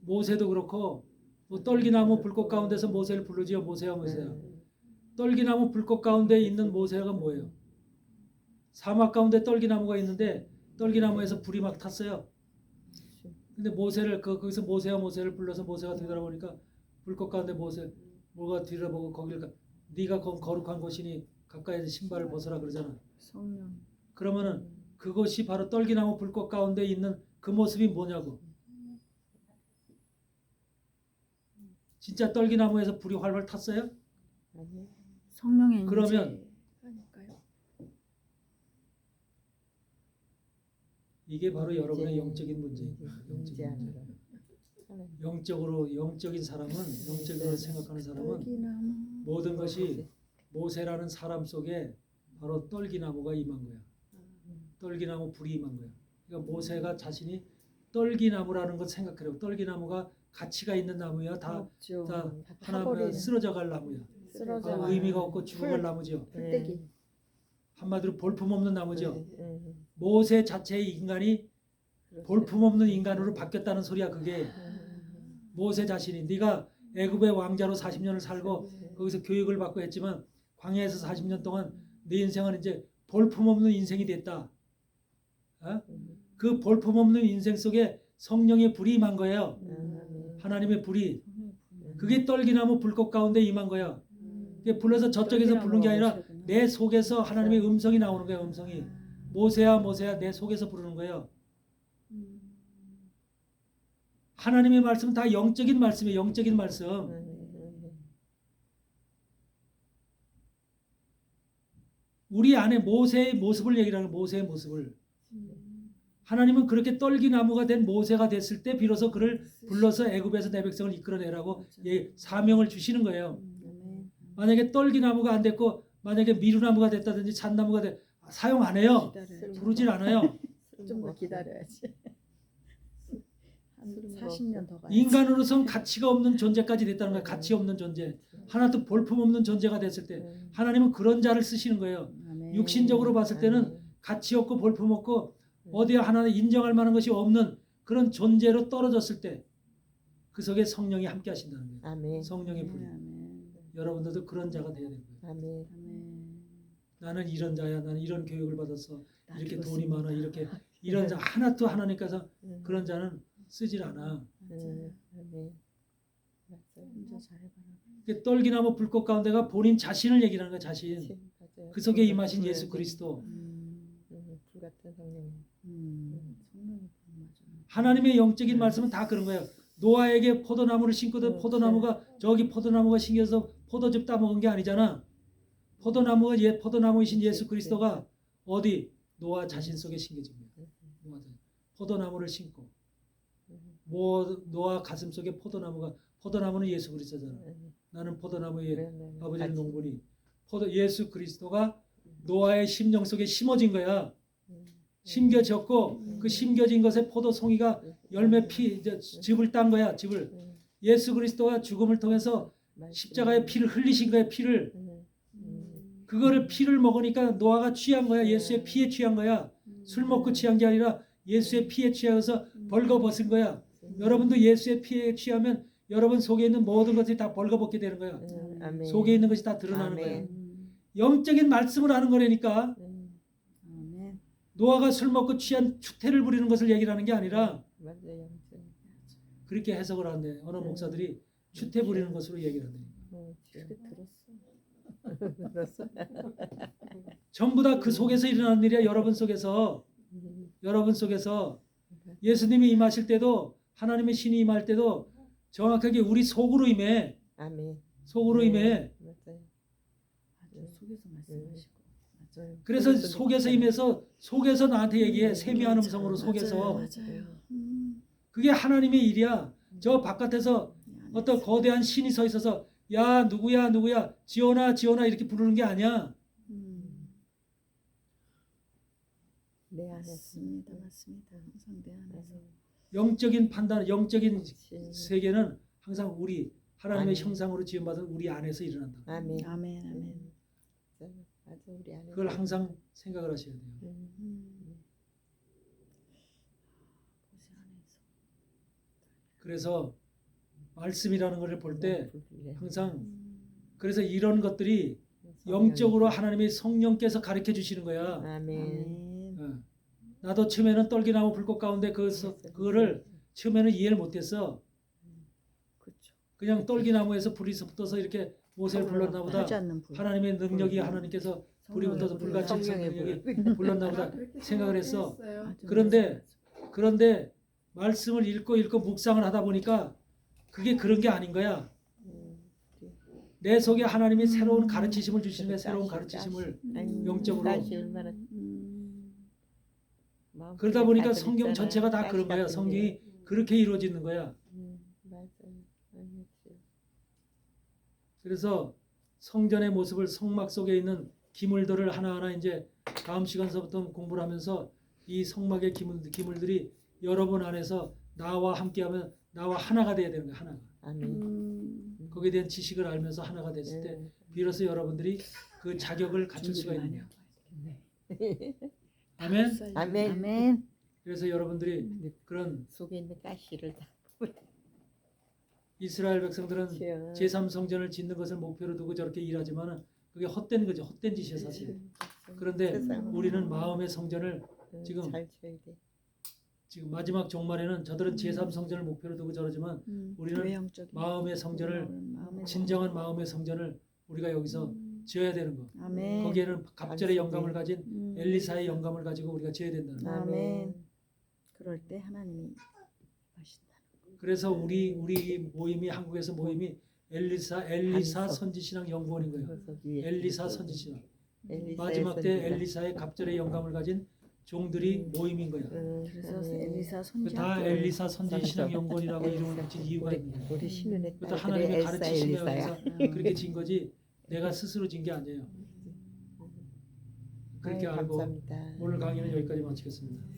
A: 모세도 그렇고 뭐 떨기나무 불꽃 가운데서 모세를 부르지요. 모세야. 떨기나무 불꽃 가운데 있는 모세가 뭐예요? 사막 가운데 떨기나무가 있는데 떨기나무에서 불이 막 탔어요. 근데 모세를 거기서 모세를 불러서 모세가 뒤돌아보니까 불꽃 가운데 뭐가 뒤돌아보고 거기를 네가 거룩한 곳이니 가까이서 신발을 벗어라 그러잖아.
B: 성령.
A: 그러면은 그것이 바로 떨기나무 불꽃 가운데 있는 그 모습이 뭐냐고. 진짜 떨기나무에서 불이 활활 탔어요?
C: 아멘.
B: 성령의
A: 그러면
B: 임재니까요.
A: 이게 바로 여러분의 영적인 문제입니다. 영적인
C: 문제하는
A: 문제.
C: 거. 하나님.
A: 영적인 사람은 영적으로 생각하는 사람은
B: 떨기나무.
A: 모든 것이 모세라는 사람 속에 바로 떨기나무가 임한 거야. 떨기나무 불이 임한 거야. 그러니까 모세가 자신이 떨기나무라는 걸 생각해요. 떨기나무가 가치가 있는 나무야. 다
B: 없죠.
A: 하나
B: 타버리는.
A: 쓰러져 갈 나무야.
B: 쓰러져
A: 아,
B: 가는
A: 의미가 없고 죽어갈 나무죠.
B: 풀떼기.
A: 한마디로 볼품없는 나무죠.
C: 네.
A: 모세 자체의 인간이 볼품없는 인간으로 바뀌었다는 소리야. 그게 모세 자신이 네가 애굽의 왕자로 40년을 살고 거기서 교육을 받고 했지만 광야에서 40년 동안 네 인생은 이제 볼품없는 인생이 됐다. 어? 그 볼품없는 인생 속에 성령의 불이 임한 거예요. 하나님의 불이. 그게 떨기나무 불꽃 가운데 임한 거야. 그게 불러서 저쪽에서 부른 게 아니라 내 속에서 하나님의 음성이 나오는 거야. 음성이. 모세야 모세야 내 속에서 부르는 거예요. 하나님의 말씀은 다 영적인 말씀이에요. 영적인 말씀. 우리 안에 모세의 모습을 얘기하는 거예요. 모세의 모습을. 하나님은 그렇게 떨기나무가 된 모세가 됐을 때 비로소 그를 불러서 애굽에서 내 백성을 이끌어내라고 사명을 주시는 거예요. 만약에 떨기나무가 안 됐고 만약에 미루나무가 됐다든지 잣나무가 사용 안 해요. 부르질 않아요.
B: 좀 더 기다려야지. 한 40년 더 가야지.
A: 인간으로선 가치가 없는 존재까지 됐다는 거예요. 가치 없는 존재. 하나도 볼품 없는 존재가 됐을 때 하나님은 그런 자를 쓰시는 거예요.
B: 아멘.
A: 육신적으로 봤을 때는 가치 없고 볼품 없고 어디에 하나 인정할 만한 것이 없는 그런 존재로 떨어졌을 때 그 속에 성령이 함께 하신다는 거예요.
C: 아멘.
A: 성령의 불이. 여러분들도 그런 자가 되어야 되는 거예요.
C: 아멘.
A: 나는 이런 자야. 나는 이런 교육을 받았어. 이렇게 돈이
B: 그렇습니다.
A: 많아. 이렇게 이런 자 하나도 하나님께서 그런 자는 쓰질 않아.
C: 아멘.
B: 혼자 잘해봐라.
A: 그 떨기나무 불꽃 가운데가 본인 자신을 얘기하는 거야. 자신.
C: 맞아요.
A: 그 속에 임하신
C: 불
A: 예수 그리스도.
C: 불 같은 성령.
B: 성령의 불 맞아.
A: 하나님의 영적인 말씀은 다 그런 거예요. 노아에게 포도나무를 심거든 포도나무가 저기 포도나무가 심겨서 포도즙 따먹은 게 아니잖아. 포도나무이신 예수 그리스도가 어디 노아 자신 속에 심겨진 거예요. 포도나무를 심고 노아 가슴 속에 포도나무는 예수 그리스도잖아. 나는 포도나무의 아버지는 농부니 예수 그리스도가 노아의 심령 속에 심어진 거야. 심겨졌고 그 심겨진 것에 포도송이가 열매 즙을 딴 거야. 즙을. 예수 그리스도가 죽음을 통해서 십자가의 피를 흘리신 거야. 피를. 그거를 피를 먹으니까 노아가 취한 거야. 예수의 피에 취한 거야. 술 먹고 취한 게 아니라 예수의 피에 취해서 벌거벗은 거야. 여러분도 예수의 피에 취하면 여러분 속에 있는 모든 것이 다 벌거벗게 되는 거야.
C: 아멘.
A: 속에 있는 것이 다 드러나는 거야.
C: 아멘.
A: 영적인 말씀을 하는 거라니까.
B: 아멘.
A: 노아가 술 먹고 취한 추태를 부리는 것을 얘기를 하는 게 아니라
C: 맞아요.
A: 그렇게 해석을 한대. 어느 목사들이 추태 부리는 것으로 얘기를 한대.
B: 그렇게 들었어.
C: 들었어.
A: 전부 다 그 속에서 일어나는 일이야. 여러분 속에서 예수님이 임하실 때도 하나님의 신이 임할 때도 정확하게 우리 속으로 임해.
C: 아멘.
A: 속으로 임해.
C: 맞아요.
B: 아주 속에서 말씀하시고.
C: 맞아요.
A: 그래서 속에서 임해서 속에서 나한테 얘기해. 세미한 음성으로
B: 맞아요.
A: 속에서.
B: 맞아요.
A: 그게 하나님의 일이야. 저 바깥에서 어떤 거대한 신이 서 있어서 야 누구야 지원아 이렇게 부르는 게 아니야.
C: 내 안에
B: 맞습니다. 항상 내 안에서.
A: 영적인 판단, 영적인
C: 그렇지.
A: 세계는 항상 우리 하나님의
C: 아멘.
A: 형상으로 지음받은 우리 안에서 일어난다.
C: 아멘.
B: 아멘.
C: 맞아 우리 안에.
A: 그걸 항상 생각을 하셔야 돼요.
B: 보세 안에서.
A: 그래서 말씀이라는 것을 볼 때
C: 네.
A: 항상 그래서 이런 것들이 영적으로 하나님이 성령께서 가르쳐 주시는 거야.
C: 아멘.
B: 아멘.
A: 나도 처음에는 떨기나무 불꽃 가운데 그거를 처음에는 이해를 못했어.
B: 그렇죠.
A: 그냥 떨기나무에서 불이 붙어서 이렇게 모세를 불렀나 보다.
B: 하지 않는 불.
A: 하나님의 능력이 하나님께서 불이 붙어서 불같이
C: 성령의
A: 능력이 불렀나 보다
D: 그렇게
A: 생각을 했어.
D: 생각했어요.
B: 맞아.
A: 그런데 말씀을 읽고 묵상을 하다 보니까 그게 그런 게 아닌 거야. 내 속에 하나님이 새로운 가르치심을 주시는 거야. 새로운 가르치심을. 영적으로.
C: 가시 얼마나 마음
A: 그러다
C: 속에
A: 보니까
C: 가득
A: 성경
C: 있잖아.
A: 전체가 다
C: 가시
A: 그런 거야.
C: 같은데.
A: 성경이 그렇게 이루어지는 거야.
C: 맞아요. 아멘.
A: 그래서 성전의 모습을 성막 속에 있는 기물들을 하나하나 이제 다음 시간서부터 공부를 하면서 이 성막의 기물들이 여러분 안에서 나와 함께하면 나와 하나가 돼야 되는 거야. 하나가.
C: 아멘.
A: 거기에 대한 지식을 알면서 하나가 됐을 때 비로소 여러분들이 그 자격을 갖출 수가 있는 거야. 아멘.
C: 아멘.
B: 아멘.
A: 그래서 여러분들이 그런
C: 속에 있는 가시를 다
A: 이스라엘 백성들은
C: 주여.
A: 제3성전을 짓는 것을 목표로 두고 저렇게 일하지만 그게 헛된 거죠. 헛된 짓이에요 사실. 그런데
C: 세상은
A: 우리는 마음의 성전을 지금
C: 잘 줘야 돼.
A: 지금 마지막 종말에는 저들은 제3성전을 목표로 두고 저러지만 우리는
B: 외형적인
A: 마음의 성전을
B: 마음의
A: 진정한 마음의 성전을 우리가 여기서 지어야 되는 거.
B: 아멘.
A: 거기에는 갑절의 영감을 가진
B: 음.
A: 엘리사의 영감을 가지고 우리가 지어야 된다는 거.
B: 아멘. 그럴 때 하나님이 하신다.
A: 그래서 우리 모임이 한국에서 모임이 엘리사
C: 반석.
A: 선지신앙 연구원인 거예요.
C: 그래서 위에
A: 엘리사 선지신앙.
C: 엘리사의
A: 마지막 때
C: 선지자.
A: 엘리사의 갑절의 영감을 가진 종들이 모임인 거야.
B: 그래서
C: 아멘.
B: 엘리사
A: 그
B: 선지
A: 다 엘리사 선지신앙
C: 선지자.
A: 연구원이라고 이름을 붙인 이유가 있는 거야.
C: 우리 신은혜
A: 그것도
C: 딸들의
A: 하나님의
C: 엘사
A: 가르치심에
C: 엘리사야.
A: 의해서 그렇게 진 거지 내가 스스로 진 게 아니에요. 그렇게
C: 아유,
A: 알고
C: 감사합니다.
A: 오늘 강의는 여기까지 마치겠습니다.